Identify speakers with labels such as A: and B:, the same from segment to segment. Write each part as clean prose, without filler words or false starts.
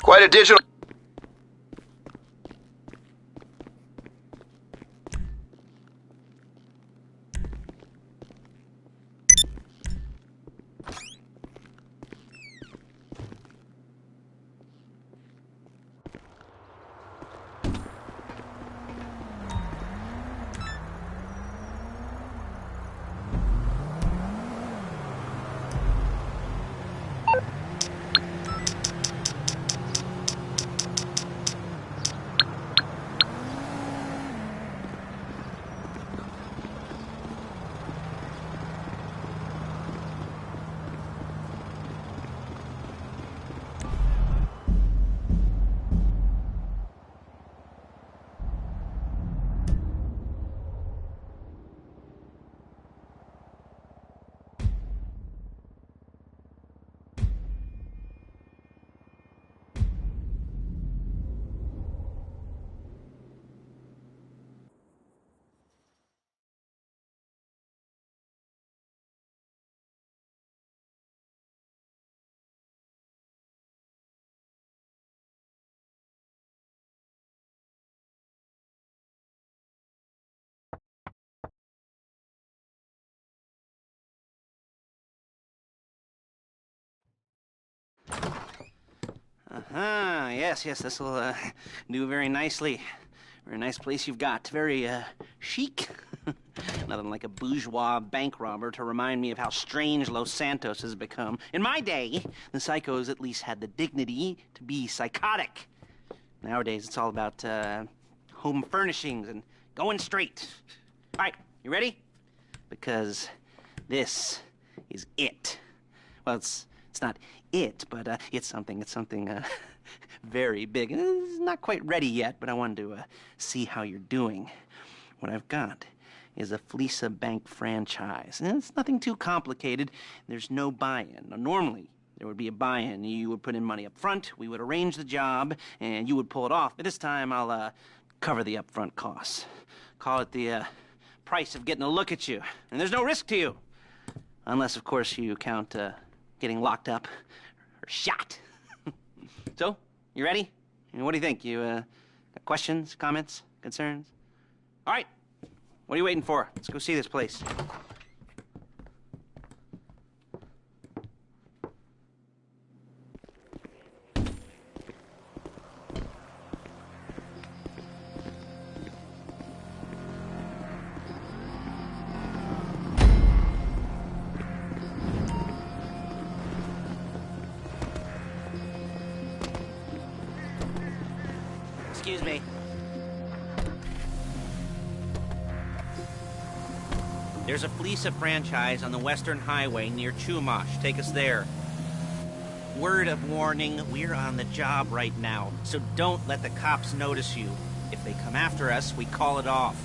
A: Quite a digital...
B: Yes, this will do very nicely. Very nice place you've got. Very chic. Nothing like a bourgeois bank robber to remind me of how strange Los Santos has become. In my day, the psychos at least had the dignity to be psychotic. Nowadays, it's all about home furnishings and going straight. All right, you ready? Because this is it. Well, it's not it, but it's something very big. It's not quite ready yet, but I wanted to see how you're doing. What I've got is a Fleesa Bank franchise. And it's nothing too complicated. There's no buy-in. Now, normally, there would be a buy-in. You would put in money up front, we would arrange the job, and you would pull it off. But this time, I'll cover the upfront costs. Call it the price of getting a look at you. And there's no risk to you. Unless, of course, you count getting locked up or shot. So, you ready? What do you think? You got questions, comments, concerns? All right. What are you waiting for? Let's go see this place. Excuse me. There's a Fleesa franchise on the Western Highway near Chumash. Take us there. Word of warning, we're on the job right now, so don't let the cops notice you. If they come after us, we call it off.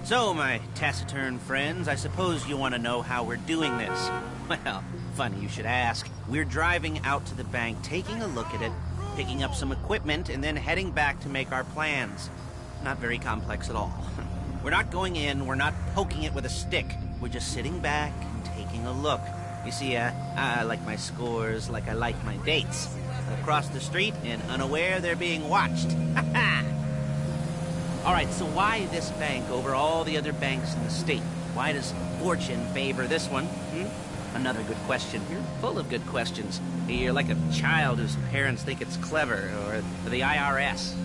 B: So, my taciturn friends, I suppose you want to know how we're doing this. Well, funny you should ask. We're driving out to the bank, taking a look at it, picking up some equipment, and then heading back to make our plans. Not very complex at all. We're not going in, we're not poking it with a stick. We're just sitting back and taking a look. You see, I like my scores like I like my dates. Across the street and unaware they're being watched. All right, so why this bank over all the other banks in the state? Why does fortune favor this one? Another good question. You're full of good questions. You're like a child whose parents think it's clever, or the IRS.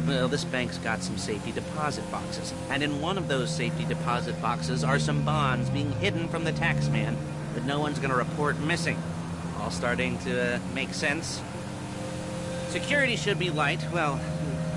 B: Well, this bank's got some safety deposit boxes, and in one of those safety deposit boxes are some bonds being hidden from the tax man that no one's gonna report missing. All starting to make sense? Security should be light, well,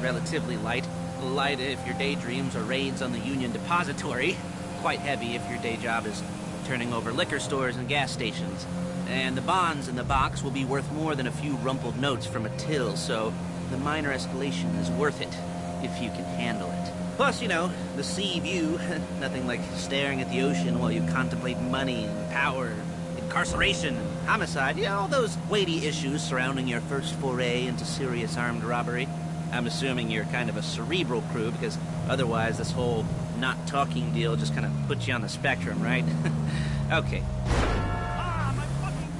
B: relatively light. Light if your daydreams are raids on the Union Depository. Quite heavy if your day job is turning over liquor stores and gas stations. And the bonds in the box will be worth more than a few rumpled notes from a till, so the minor escalation is worth it, if you can handle it. Plus, you know, the sea view, nothing like staring at the ocean while you contemplate money and power, incarceration, and homicide, you know, all those weighty issues surrounding your first foray into serious armed robbery. I'm assuming you're kind of a cerebral crew, because otherwise this whole not talking deal just kind of puts you on the spectrum, right? Okay.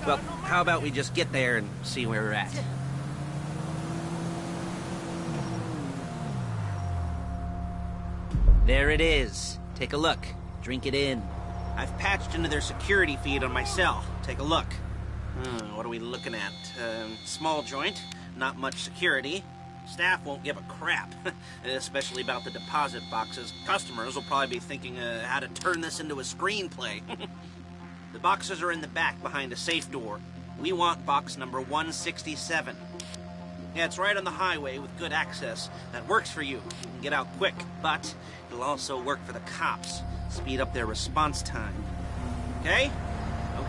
B: Well, how about we just get there and see where we're at? There it is. Take a look. Drink it in. I've patched into their security feed on my cell. Take a look. What are we looking at? Small joint, not much security. Staff won't give a crap, especially about the deposit boxes. Customers will probably be thinking how to turn this into a screenplay. The boxes are in the back behind a safe door. We want box number 167. Yeah, it's right on the highway with good access. That works for you. You can get out quick, but it'll also work for the cops. Speed up their response time. Okay?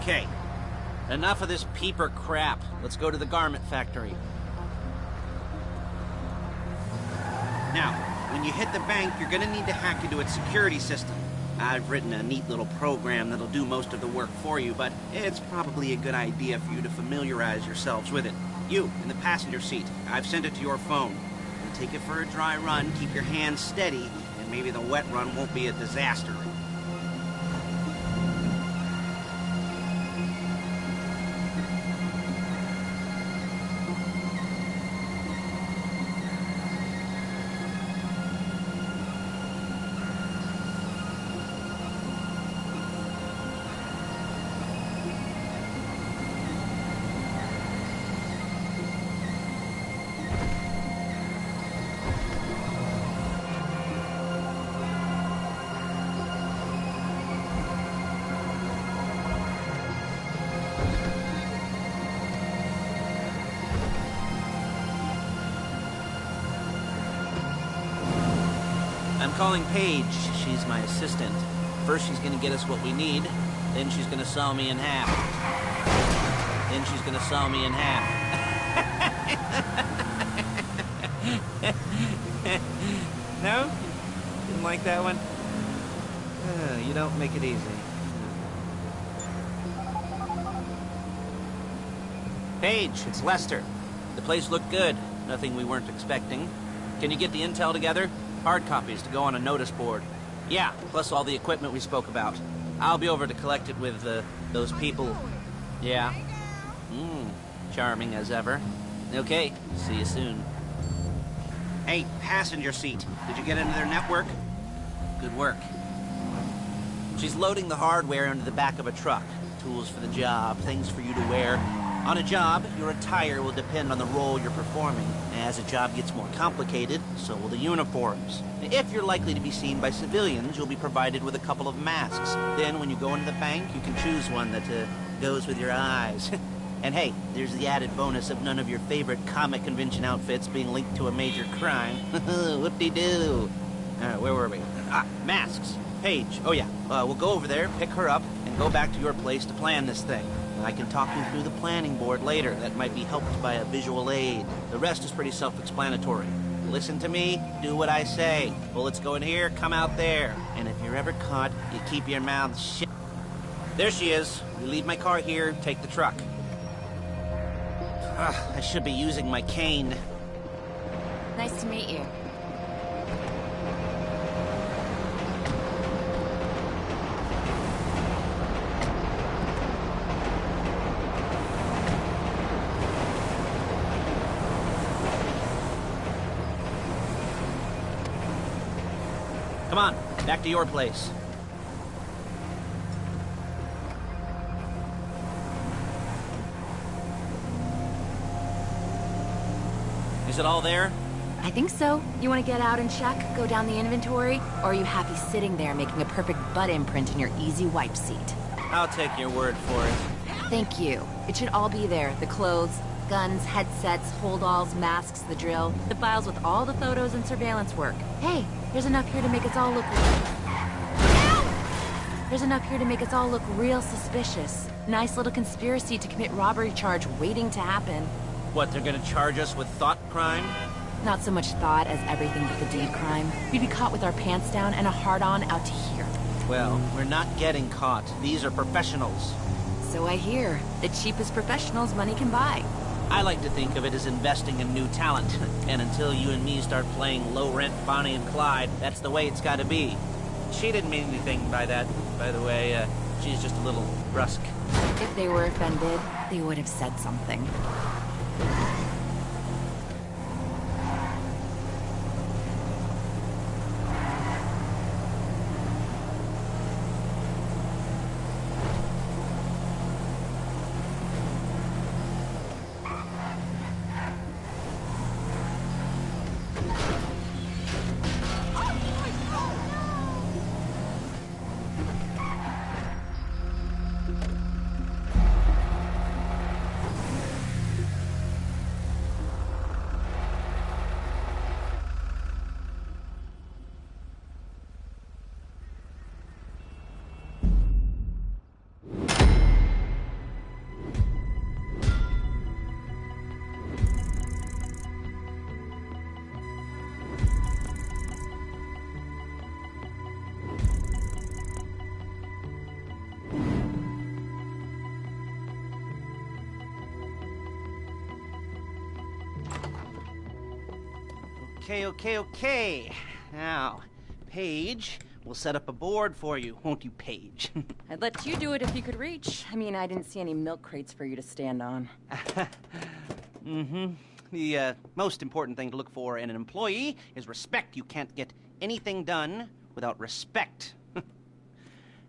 B: Okay. Enough of this peeper crap. Let's go to the garment factory. Now, when you hit the bank, you're gonna need to hack into its security system. I've written a neat little program that'll do most of the work for you, but it's probably a good idea for you to familiarize yourselves with it. You, in the passenger seat, I've sent it to your phone. And take it for a dry run, keep your hands steady, and maybe the wet run won't be a disaster. I'm calling Paige. She's my assistant. First she's gonna get us what we need, then she's gonna saw me in half. Then she's gonna saw me in half. No? Didn't like that one? You don't make it easy. Paige, it's Lester. The place looked good. Nothing we weren't expecting. Can you get the intel together? Hard copies to go on a notice board. Yeah, plus all the equipment we spoke about. I'll be over to collect it with, those people. Yeah. Charming as ever. Okay, see you soon. Hey, passenger seat. Did you get into their network? Good work. She's loading the hardware into the back of a truck. Tools for the job, things for you to wear. On a job, your attire will depend on the role you're performing. As a job gets more complicated, so will the uniforms. If you're likely to be seen by civilians, you'll be provided with a couple of masks. Then when you go into the bank, you can choose one that goes with your eyes. And hey, there's the added bonus of none of your favorite comic convention outfits being linked to a major crime. Whoop-de-doo. Where were we? Masks. Paige. Oh yeah, we'll go over there, pick her up, and go back to your place to plan this thing. I can talk you through the planning board later. That might be helped by a visual aid. The rest is pretty self-explanatory. Listen to me, do what I say. Bullets go in here, come out there. And if you're ever caught, you keep your mouth shut. There she is. We leave my car here, take the truck. I should be using my cane.
A: Nice to meet you.
B: Come on, back to your place. Is it all there?
A: I think so. You want to get out and check, go down the inventory, or are you happy sitting there making a perfect butt imprint in your easy wipe seat?
B: I'll take your word for it.
A: Thank you. It should all be there. The clothes, guns, headsets, holdalls, masks, the drill, the files with all the photos and surveillance work. Hey, there's enough here to make us all look There's enough here to make us all look real suspicious. Nice little conspiracy to commit robbery charge waiting to happen.
B: What, they're gonna charge us with thought crime?
A: Not so much thought as everything but the deed crime. We'd be caught with our pants down and a hard-on out to here.
B: Well, we're not getting caught. These are professionals.
A: So I hear. The cheapest professionals money can buy.
B: I like to think of it as investing in new talent. And until you and me start playing low-rent Bonnie and Clyde, that's the way it's gotta be. She didn't mean anything by that, by the way. She's just a little brusque.
A: If they were offended, they would have said something.
B: Okay. Now, Paige, we'll set up a board for you, won't you, Paige?
A: I'd let you do it if you could reach. I mean, I didn't see any milk crates for you to stand on.
B: The most important thing to look for in an employee is respect. You can't get anything done without respect.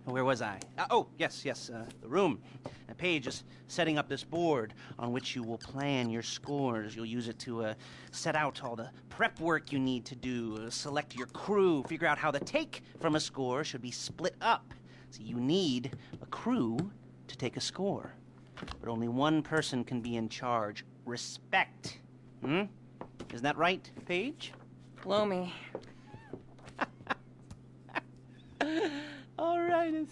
B: Where was I? Yes, the room. Paige is setting up this board on which you will plan your scores. You'll use it to set out all the prep work you need to do, select your crew, figure out how the take from a score should be split up. So you need a crew to take a score. But only one person can be in charge. Respect. Isn't that right, Paige?
A: Blow me.
B: All right.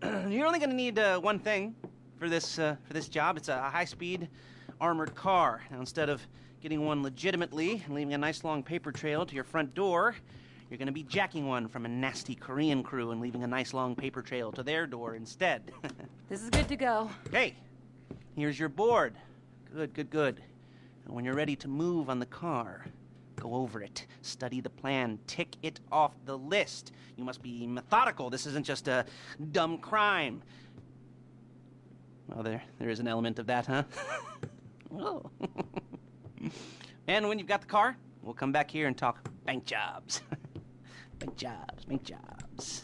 B: You're only going to need one thing for this job. It's a high-speed armored car. Now, instead of getting one legitimately and leaving a nice long paper trail to your front door, you're going to be jacking one from a nasty Korean crew and leaving a nice long paper trail to their door instead.
A: This is good to go.
B: Hey, here's your board. Good. And when you're ready to move on the car, go over it, study the plan, tick it off the list. You must be methodical. This isn't just a dumb crime. Well, there is an element of that, huh? Oh. And when you've got the car, we'll come back here and talk bank jobs. Bank jobs.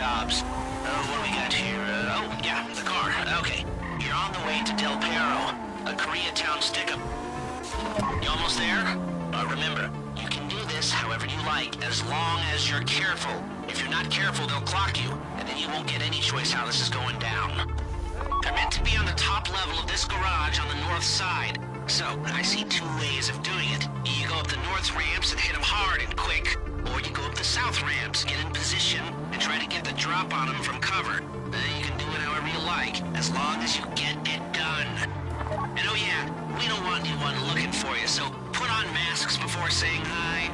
B: jobs. What do we got here? Oh, yeah, the car. Okay. You're on the way to Del Perro, a Koreatown stick-up. You almost there? Remember, you can do this however you like, as long as you're careful. If you're not careful, they'll clock you, and then you won't get any choice how this is going down. They're meant to be on the top level of this garage on the north side. So, I see two ways of doing it. You go up the north ramps and hit them hard and quick, or you go up the south ramps, get in position, and try to get the drop on them from cover. Then you can do it however you like, as long as you get it done. And oh yeah, we don't want anyone looking for you, so put on masks before saying hi.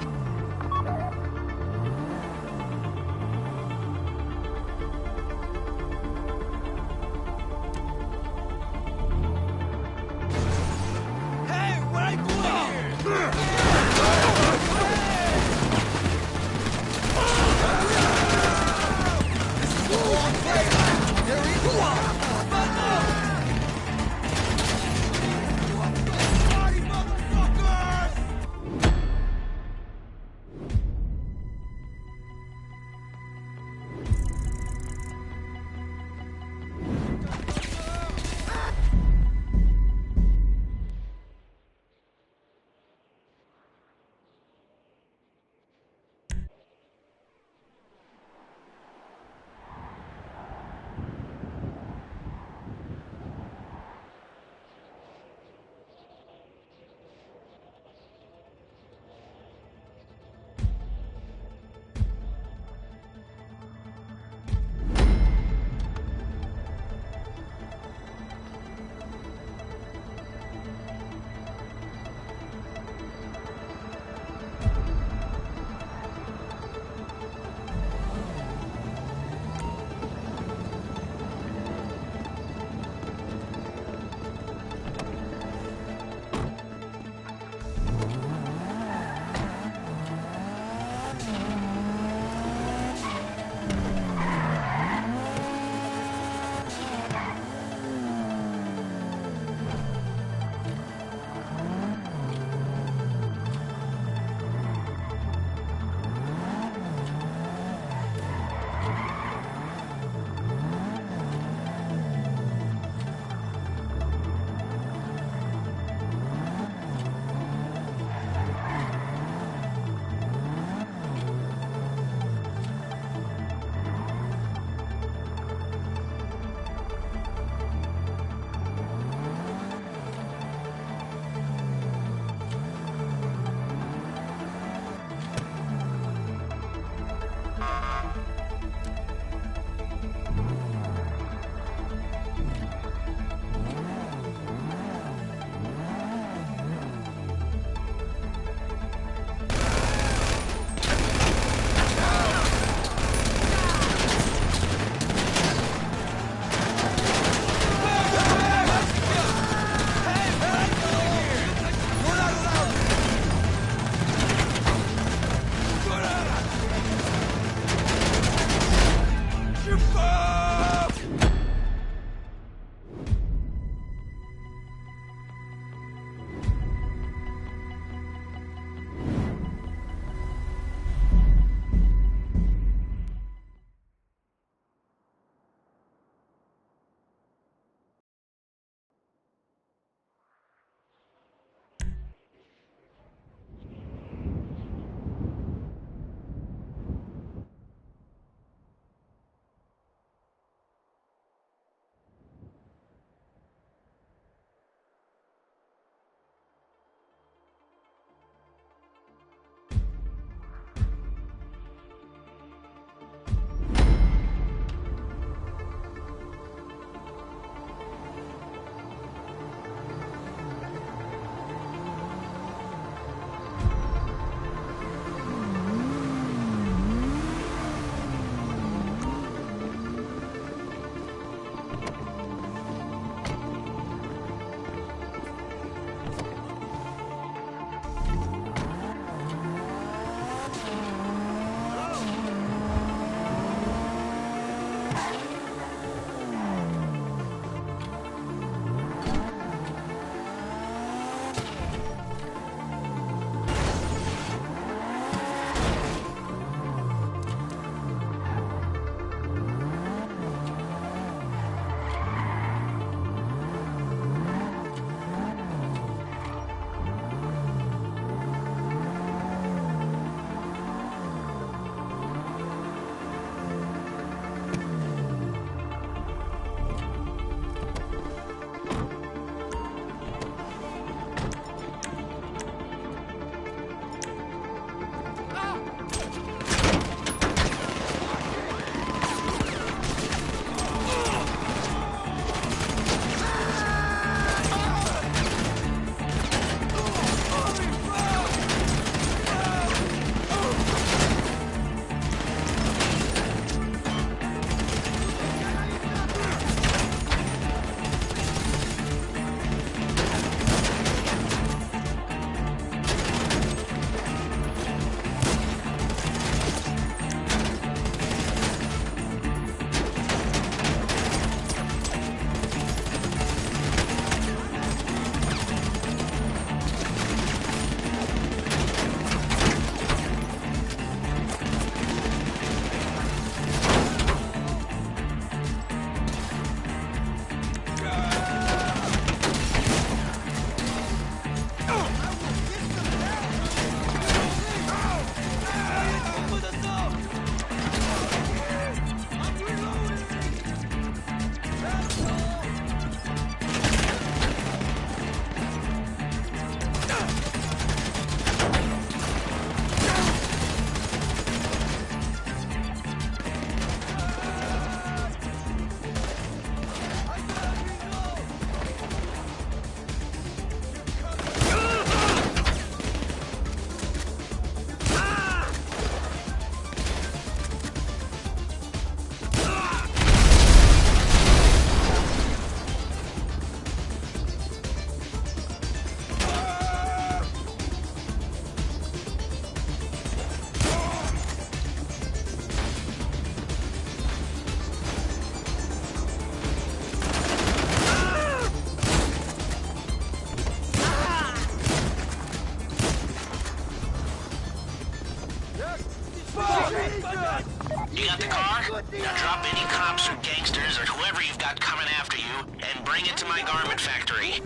B: Bring it to my garment factory.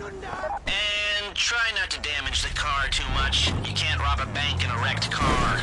B: And try not to damage the car too much. You can't rob a bank in a wrecked car.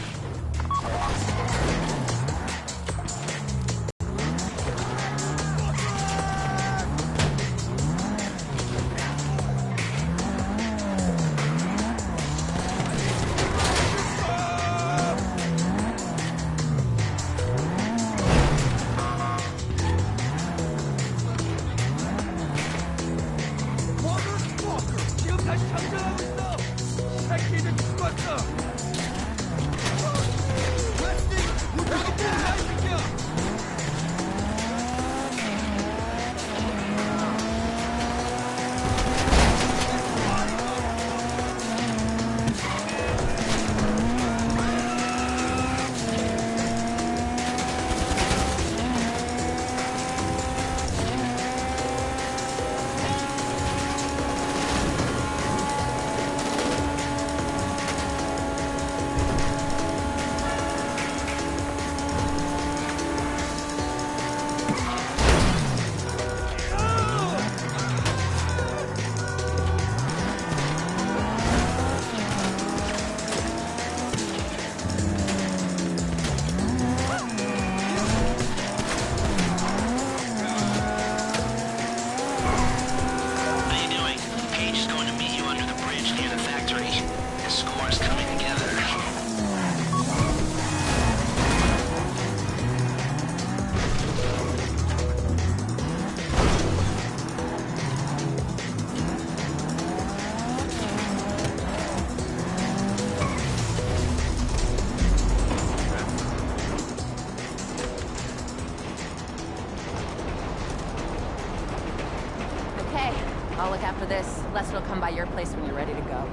A: I'll look after this. Lester will come by your place when you're ready to go.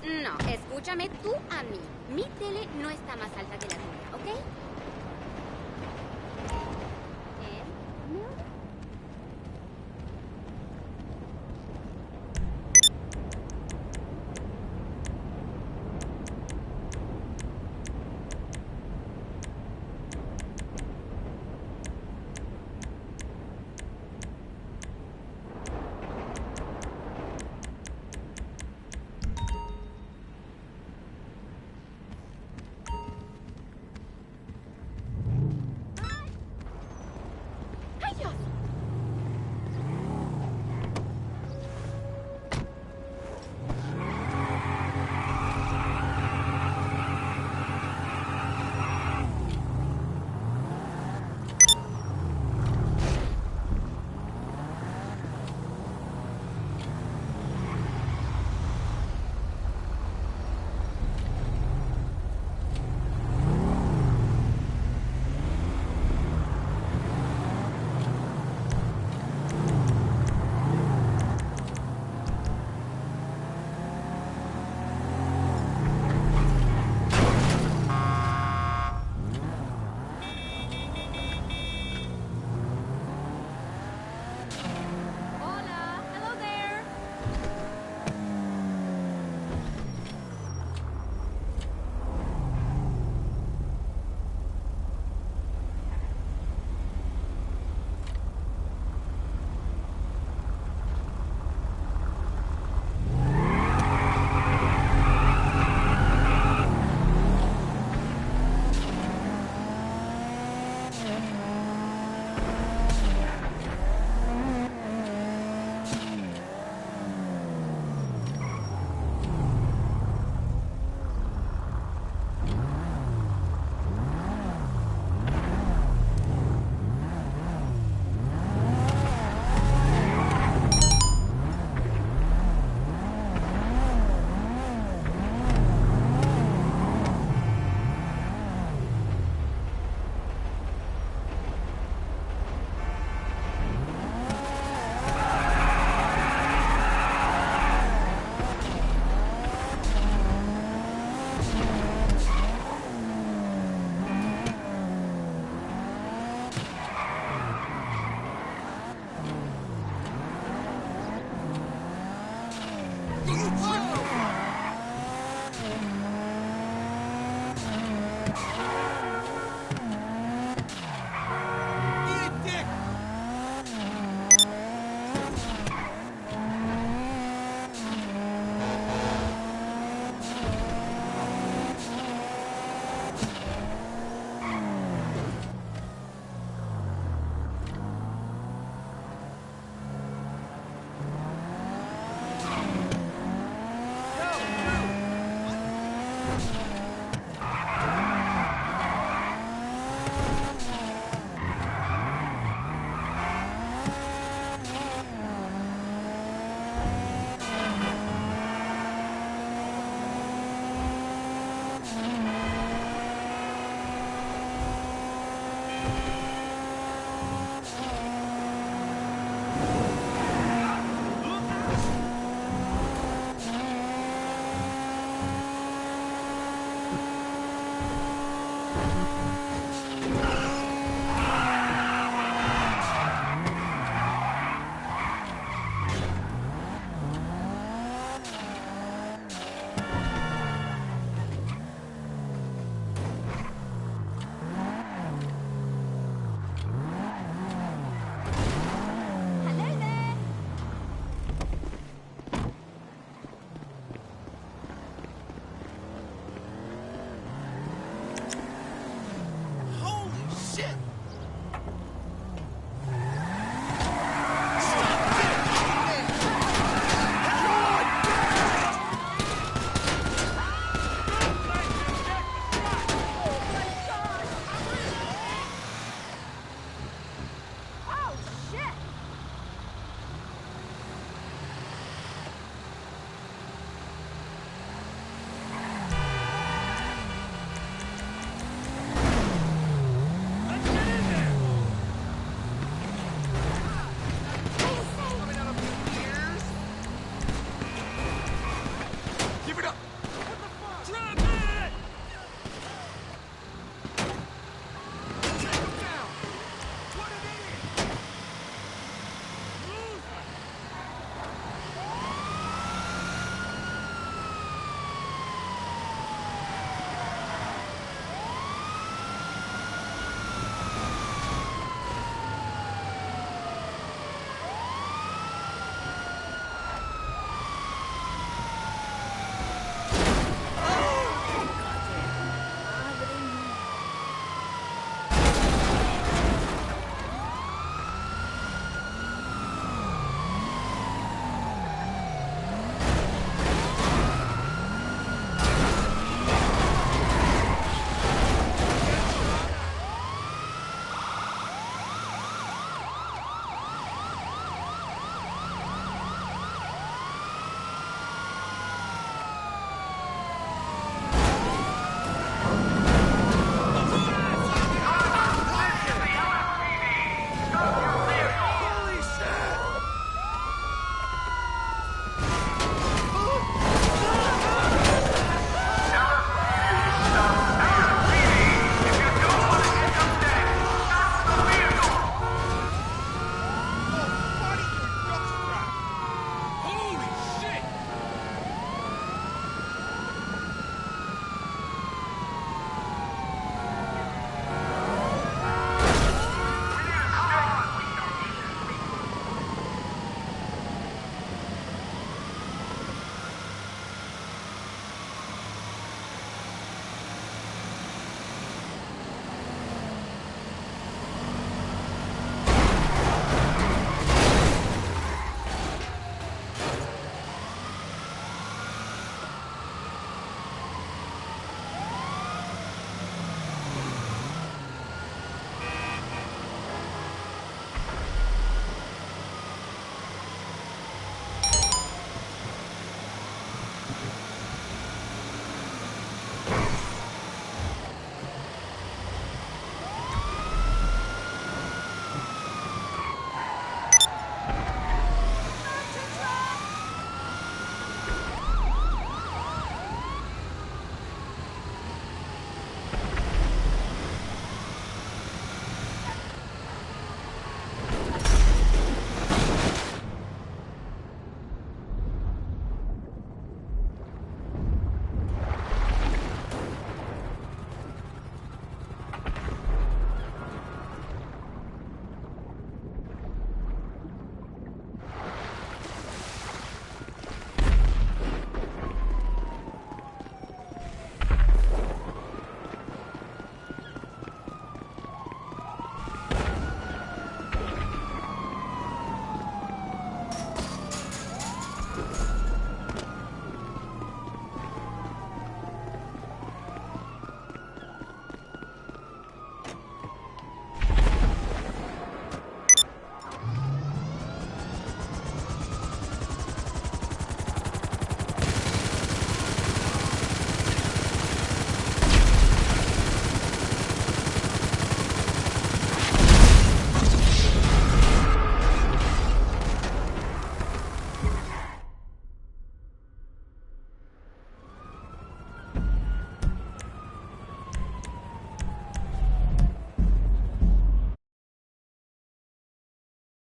C: No, escúchame tú a mí. Mi tele no está más alta que la tuya, ¿ok? ¿Me oyes? ¡Ay, Dios! Hola, hello there.